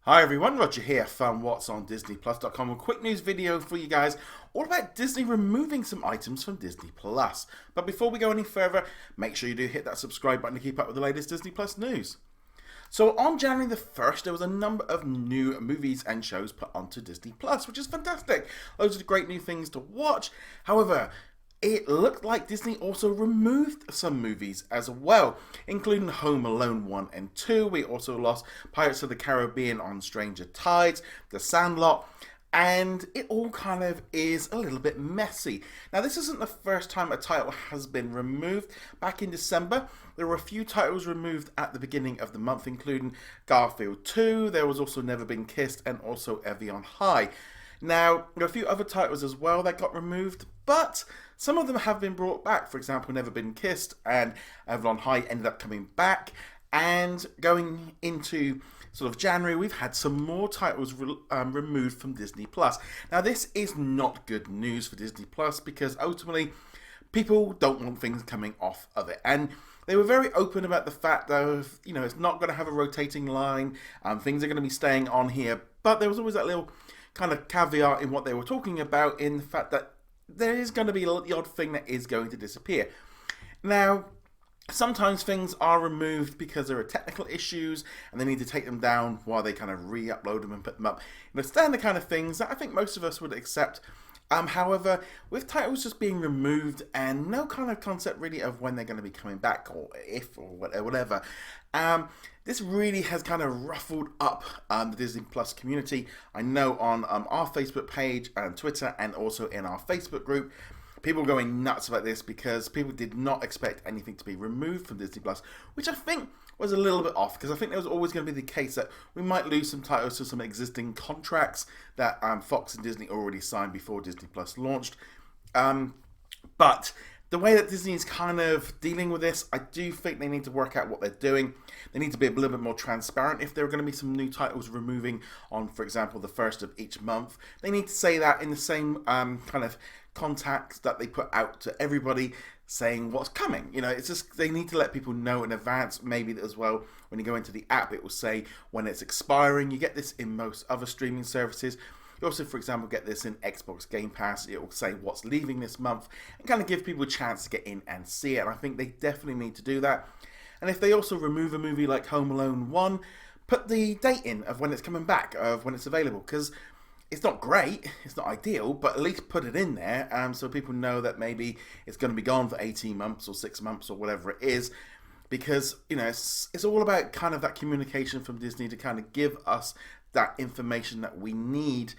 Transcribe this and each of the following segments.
Hi everyone, Roger here from what's on DisneyPlus.com. A quick news video for you guys all about Disney removing some items from Disney Plus. But before we go any further, make sure you do hit that subscribe button to keep up with the latest Disney Plus news. So on January the 1st, there was a number of new movies and shows put onto Disney Plus, which is fantastic. Loads of great new things to watch. However, it looked like Disney also removed some movies as well, including Home Alone 1 and 2. We also lost Pirates of the Caribbean on Stranger Tides, The Sandlot, and it all kind of is a little bit messy. Now, this isn't the first time a title has been removed. Back in December, there were a few titles removed at the beginning of the month, including Garfield 2. There was also Never Been Kissed and also Evian High. Now, there are a few other titles as well that got removed, but some of them have been brought back. For example, Never Been Kissed and Avalon High ended up coming back. And going into sort of January, we've had some more titles removed from Disney Plus. Now, this is not good news for Disney Plus because ultimately people don't want things coming off of it. And they were very open about the fact that, it's not going to have a rotating line. Things are going to be staying on here. But there was always that little kind of caveat in what they were talking about, in the fact that there is going to be the odd thing that is going to disappear. Now, sometimes things are removed because there are technical issues and they need to take them down while they kind of re-upload them and put them up. Standard kind of things that I think most of us would accept. However, with titles just being removed and no kind of concept really of when they're going to be coming back or if or whatever, this really has kind of ruffled up the Disney Plus community. I know on our Facebook page and Twitter and also in our Facebook group, people are going nuts about this because people did not expect anything to be removed from Disney Plus, which I think was a little bit off, because I think there was always going to be the case that we might lose some titles to some existing contracts that Fox and Disney already signed before Disney Plus launched. But the way that Disney is kind of dealing with this, I do think they need to work out what they're doing. They need to be a little bit more transparent. If there are going to be some new titles removing on, for example, the first of each month, they need to say that in the same kind of contact that they put out to everybody, saying what's coming. It's just they need to let people know in advance. Maybe as well, when you go into the app, it will say when it's expiring. You get this in most other streaming services. You also, for example, get this in Xbox Game Pass. It will say what's leaving this month and kind of give people a chance to get in and see it. And I think they definitely need to do that. And if they also remove a movie like Home Alone 1, put the date in of when it's coming back, of when it's available, because it's not great, it's not ideal, but at least put it in there so people know that maybe it's going to be gone for 18 months or 6 months or whatever it is. Because, it's all about kind of that communication from Disney to kind of give us that information that we need.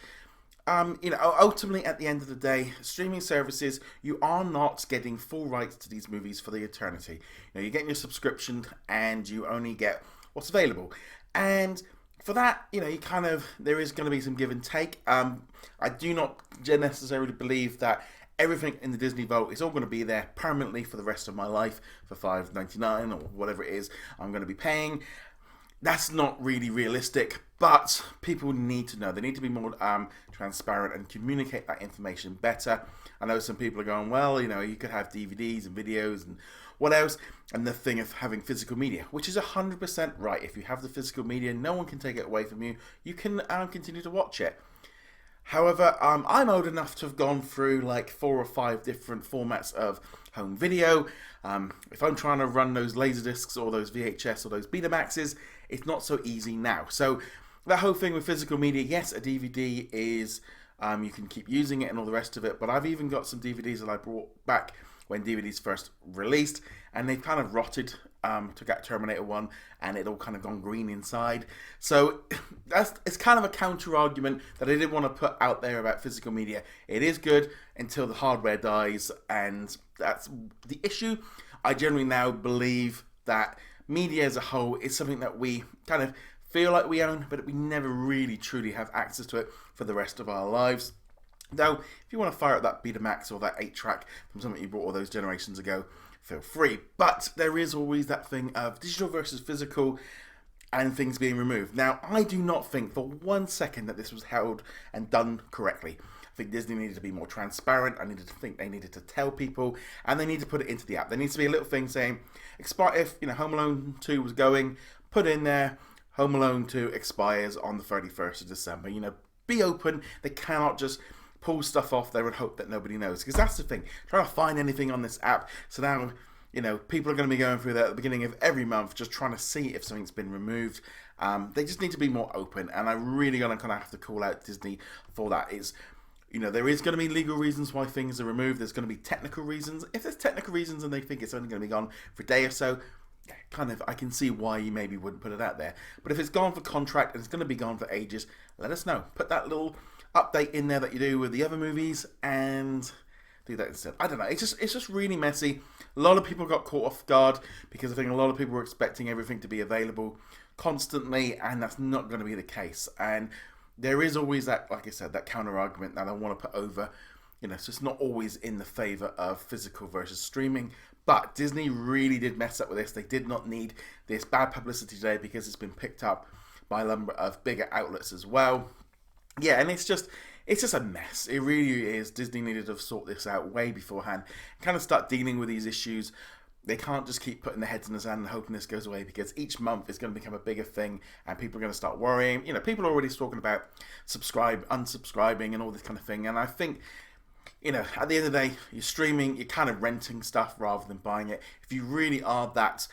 Ultimately, at the end of the day, streaming services, you are not getting full rights to these movies for the eternity. You're getting your subscription and you only get what's available. And for that, there is going to be some give and take. I do not necessarily believe that everything in the Disney Vault is all going to be there permanently for the rest of my life for $5.99 or whatever it is I'm going to be paying. That's not really realistic, but people need to know. They need to be more transparent and communicate that information better. I know some people are going, well, you could have DVDs and videos and what else, and the thing of having physical media, which is 100% right. If you have the physical media, no one can take it away from you. You can continue to watch it. However, I'm old enough to have gone through like 4 or 5 different formats of home video. If I'm trying to run those Laserdiscs or those VHS or those Betamaxes, it's not so easy now. So that whole thing with physical media, yes, a DVD is, you can keep using it and all the rest of it, but I've even got some DVDs that I brought back when DVDs first released, and they've kind of rotted. Took out Terminator 1 and it all kind of gone green inside. So it's kind of a counter argument that I didn't want to put out there about physical media. It is good until the hardware dies, and that's the issue. I generally now believe that media as a whole is something that we kind of feel like we own, but we never really truly have access to it for the rest of our lives. Though, if you want to fire up that Betamax or that 8-track from something you bought all those generations ago, feel free. But there is always that thing of digital versus physical and things being removed. Now, I do not think for 1 second that this was held and done correctly. I think Disney needed to be more transparent. They needed to tell people, and they need to put it into the app. There needs to be a little thing saying, if Home Alone 2 was going, put in there Home Alone 2 expires on the 31st of December. You know, be open. They cannot just pull stuff off there and hope that nobody knows. Because that's the thing. Trying to find anything on this app. So now, you know, people are going to be going through that at the beginning of every month, just trying to see if something's been removed. They just need to be more open. And I'm really going to kind of have to call out Disney for that. You know, there is going to be legal reasons why things are removed. There's going to be technical reasons. If there's technical reasons and they think it's only going to be gone for a day or so, kind of, I can see why you maybe wouldn't put it out there. But if it's gone for contract and it's going to be gone for ages, let us know. Put that little update in there that you do with the other movies and do that instead. I don't know. It's just really messy. A lot of people got caught off guard because I think a lot of people were expecting everything to be available constantly, and that's not going to be the case. And there is always that, like I said, that counter argument that I want to put over. You know, so it's not always in the favor of physical versus streaming. But Disney really did mess up with this. They did not need this bad publicity today because it's been picked up by a number of bigger outlets as well. Yeah, and it's just a mess. It really is. Disney needed to sort this out way beforehand. Kind of start dealing with these issues. They can't just keep putting their heads in the sand and hoping this goes away, because each month is going to become a bigger thing and people are going to start worrying. You know, people are already talking about unsubscribing and all this kind of thing. And I think, you know, at the end of the day, you're streaming, you're kind of renting stuff rather than buying it. If you really are that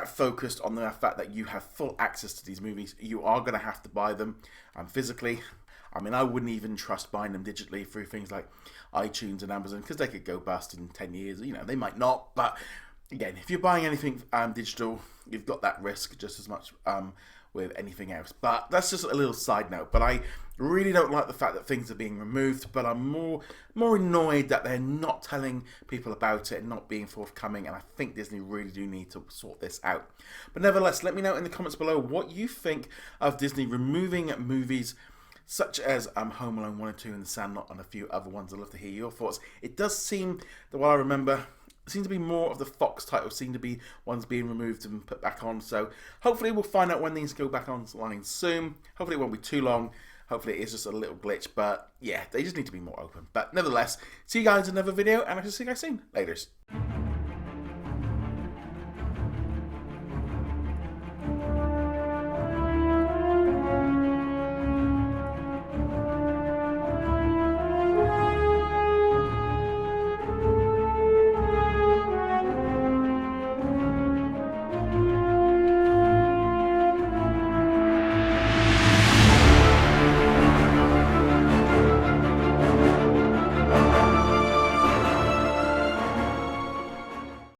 focused on the fact that you have full access to these movies, you are going to have to buy them physically. I mean, I wouldn't even trust buying them digitally through things like iTunes and Amazon, because they could go bust in 10 years. You know, they might not. But again, if you're buying anything digital, you've got that risk just as much with anything else. But that's just a little side note. But I really don't like the fact that things are being removed. But I'm more annoyed that they're not telling people about it and not being forthcoming. And I think Disney really do need to sort this out. But nevertheless, let me know in the comments below what you think of Disney removing movies such as Home Alone 1 and 2 and The Sandlot and a few other ones. I'd love to hear your thoughts. It does seem that, while I remember, it seems to be more of the Fox titles seem to be ones being removed and put back on. So hopefully we'll find out when these go back online soon. Hopefully it won't be too long. Hopefully it is just a little glitch. But yeah, they just need to be more open. But nevertheless, see you guys in another video, and I shall see you guys soon. Laters.